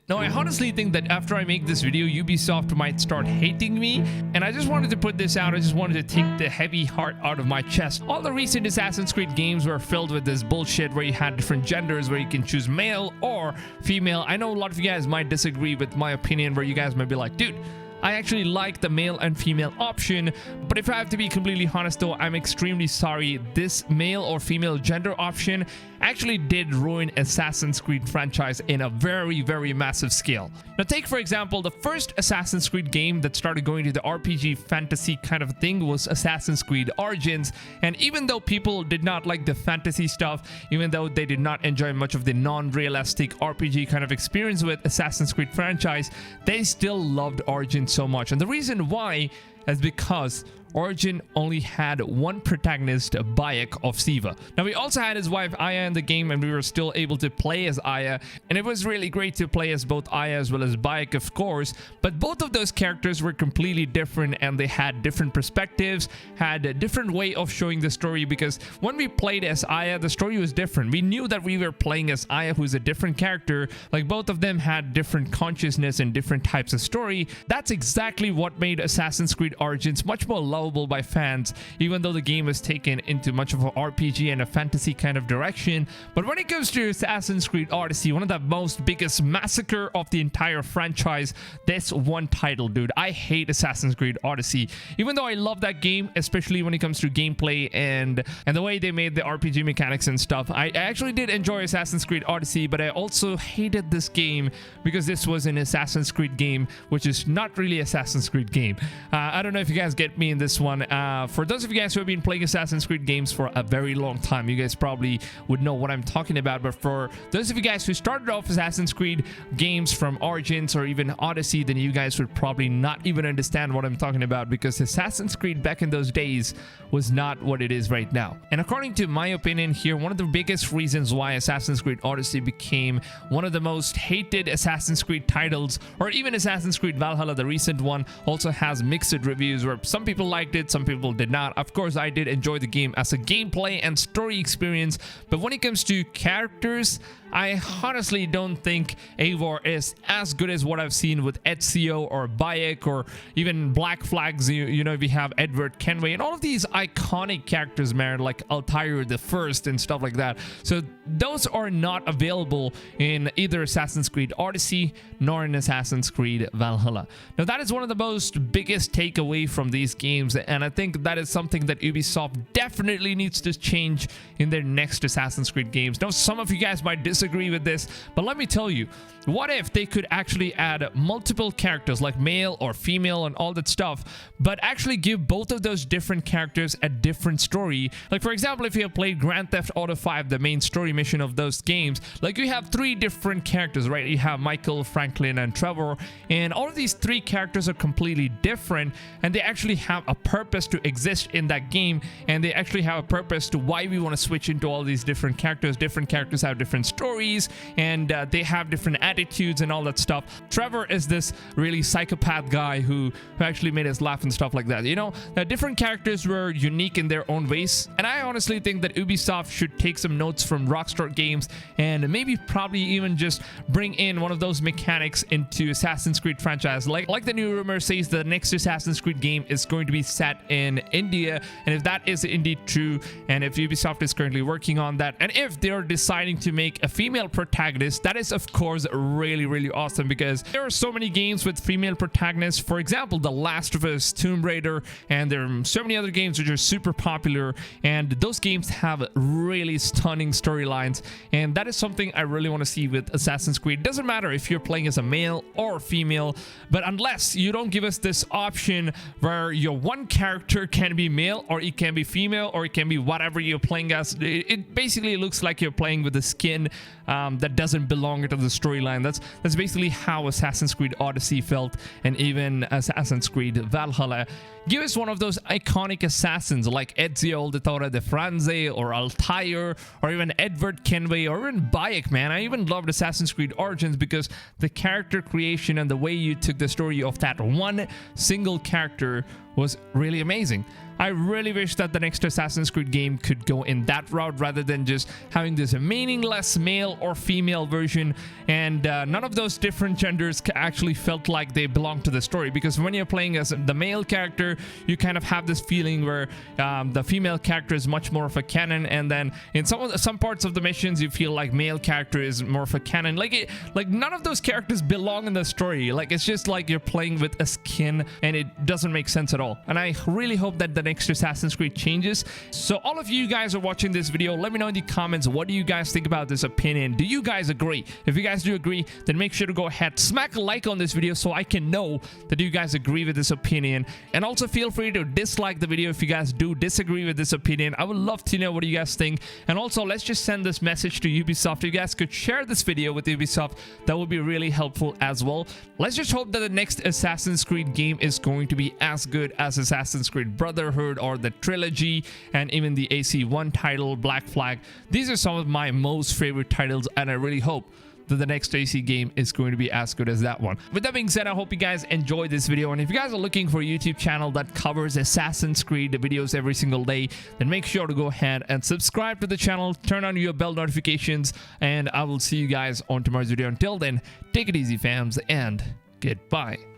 Now, I honestly think that after I make this video, Ubisoft might start hating me, and I just wanted to put this out. I just wanted to take the heavy heart out of my chest. All the recent Assassin's Creed games were filled with this bullshit where you had different genders, where you can choose male or female. I know a lot of you guys might disagree with my opinion, where you guys might be like, dude, I actually like the male and female option, but if I have to be completely honest though, I'm extremely sorry. This male or female gender option actually did ruin Assassin's Creed franchise in a very massive scale. Now take for example, the first Assassin's Creed game that started going to the RPG fantasy kind of thing was Assassin's Creed Origins, and even though people did not like the fantasy stuff, even though they did not enjoy much of the non-realistic RPG kind of experience with Assassin's Creed franchise, they still loved Origins so much. And the reason why is because Origin only had one protagonist, Bayek of Siva. Now we also had his wife Aya in the game, and we were still able to play as Aya, and it was really great to play as both Aya as well as Bayek, of course. But both of those characters were completely different, and they had different perspectives, had a different way of showing the story, because when we played as Aya, the story was different. We knew that we were playing as Aya, who's a different character. Like, both of them had different consciousness and different types of story. That's exactly what made Assassin's Creed Origins much more lovable by fans, even though the game was taken into much of an RPG and a fantasy kind of direction. But when it comes to Assassin's Creed Odyssey, one of the most biggest massacre of the entire franchise, this one title, dude. I hate Assassin's Creed Odyssey, even though I love that game, especially when it comes to gameplay and the way they made the RPG mechanics and stuff. I actually did enjoy Assassin's Creed Odyssey, but I also hated this game because this was an Assassin's Creed game, which is not really Assassin's Creed game. I don't know if you guys get me in this one. For those of you guys who have been playing Assassin's Creed games for a very long time, you guys probably would know what I'm talking about. But for those of you guys who started off Assassin's Creed games from Origins or even Odyssey, then you guys would probably not even understand what I'm talking about, because Assassin's Creed back in those days was not what it is right now. And according to my opinion here, one of the biggest reasons why Assassin's Creed Odyssey became one of the most hated Assassin's Creed titles, or even Assassin's Creed Valhalla, the recent one, also has mixed reviews where some people liked it, some people did not. Of course, I did enjoy the game as a gameplay and story experience, but when it comes to characters, I honestly don't think Eivor is as good as what I've seen with Ezio or Bayek or even Black Flags. You know, we have Edward Kenway and all of these iconic characters, man, like Altair the First and stuff like that. So those are not available in either Assassin's Creed Odyssey nor in Assassin's Creed Valhalla. Now that is one of the most biggest takeaway from these games, and I think that is something that Ubisoft definitely needs to change in their next Assassin's Creed games. Now some of you guys might disagree with this, but let me tell you, what if they could actually add multiple characters like male or female and all that stuff, but actually give both of those different characters a different story? Like, for example, if you have played Grand Theft Auto 5, the main story mission of those games, like, you have three different characters, right? You have Michael, Franklin, and Trevor, and all of these three characters are completely different, and they actually have a purpose to exist in that game, and they actually have a purpose to why we want to switch into all these different characters. Different characters have different stories, and they have different attitudes and all that stuff. Trevor is this really psychopath guy who actually made us laugh and stuff like that. You know, the different characters were unique in their own ways, and I honestly think that Ubisoft should take some notes from Rockstar Games and maybe probably even just bring in one of those mechanics into Assassin's Creed franchise. Like the new rumor says, the next Assassin's Creed game is going to be set in India, and if that is indeed true, and if Ubisoft is currently working on that, and if they're deciding to make a female protagonist, that is of course really awesome, because there are so many games with female protagonists. For example, The Last of Us, Tomb Raider, and there are so many other games which are super popular, and those games have really stunning storylines, and that is something I really want to see with Assassin's Creed. It doesn't matter if you're playing as a male or female, but unless you don't give us this option where your one character can be male or it can be female or it can be whatever you're playing as, it basically looks like you're playing with a skin that doesn't belong to the storyline. That's basically how Assassin's Creed Odyssey felt, and even Assassin's Creed Valhalla. Give us one of those iconic assassins like Ezio Auditore de Franze or Altair or even Edward Kenway or even Bayek, man. I even loved Assassin's Creed Origins because the character creation and the way you took the story of that one single character was really amazing. I really wish that the next Assassin's Creed game could go in that route rather than just having this meaningless male or female version, and none of those different genders actually felt like they belong to the story. Because when you're playing as the male character, you kind of have this feeling where the female character is much more of a canon, and then in some parts of the missions you feel like male character is more of a canon. Like none of those characters belong in the story. Like, it's just like you're playing with a skin, and it doesn't make sense at all. And I really hope that the next Assassin's Creed changes. So all of you guys are watching this video, let me know in the comments, what do you guys think about this opinion? Do you guys agree? If you guys do agree, then make sure to go ahead, smack a like on this video so I can know that you guys agree with this opinion. And also feel free to dislike the video if you guys do disagree with this opinion. I would love to know what you guys think. And also, let's just send this message to Ubisoft. If you guys could share this video with Ubisoft, that would be really helpful as well. Let's just hope that the next Assassin's Creed game is going to be as good as Assassin's Creed Brotherhood or the trilogy, and even the AC1 title, Black Flag. These are some of my most favorite titles, and I really hope that the next AC game is going to be as good as that one. With that being said, I hope you guys enjoyed this video, and if you guys are looking for a YouTube channel that covers Assassin's Creed videos every single day, then make sure to go ahead and subscribe to the channel, turn on your bell notifications, and I will see you guys on tomorrow's video. Until then, take it easy, fams, and goodbye.